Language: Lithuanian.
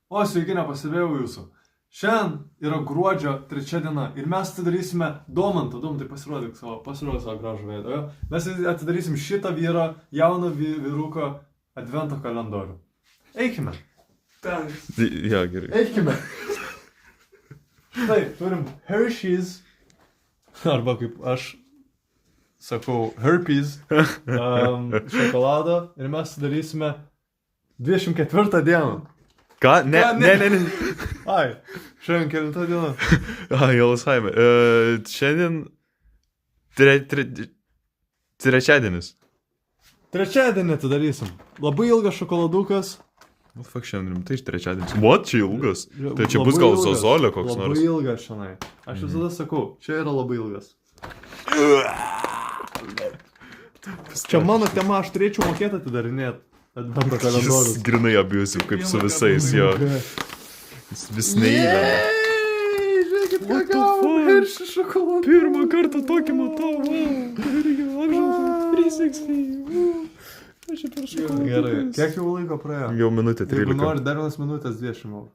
O, sveiki, nepastebėjau jūsų. Šiandien yra gruodžio 3 diena ir mes atidarysime Domantai, pasirodyk savo gražų veidą. Jo? Mes atidarysim šitą vyrą, jauną vyruką advento kalendorių. Eikime. Ja, gerai. Eikime. Štai, turim Hershey's, arba kaip aš sakau, herpes, šokoladą ir mes atidarysime 24 dieną. Ką? Ne. Ai, šiandien kelinta diena. Ai, Alzheimer. Šiandien trečiadienis. Trečiadienį atidarysim. Labai ilgas šokoladukas. Fuck, šiandien rimtai trečiadienis. What? Čia ilgas? Tai čia bus gal zozolio koks nors. Labai ilgas šiandien. Aš visada sakau, čia yra labai ilgas. Čia mano tema, aš turėčiau mokėti atidarinėti. Advento kalendorius. Jis grinai abusive, kaip su visais, jo. Jis vis neįveda. Žiūrėkit, ką gavom, Hershey šokoladą. Pirmą kartą tokį matau, wow. 360. Aš čia per šokoladą. Gerai, kiek jau laiko praėjo? Jau minutė 13. Jeigu nori dar vienas minutės 20 eurų.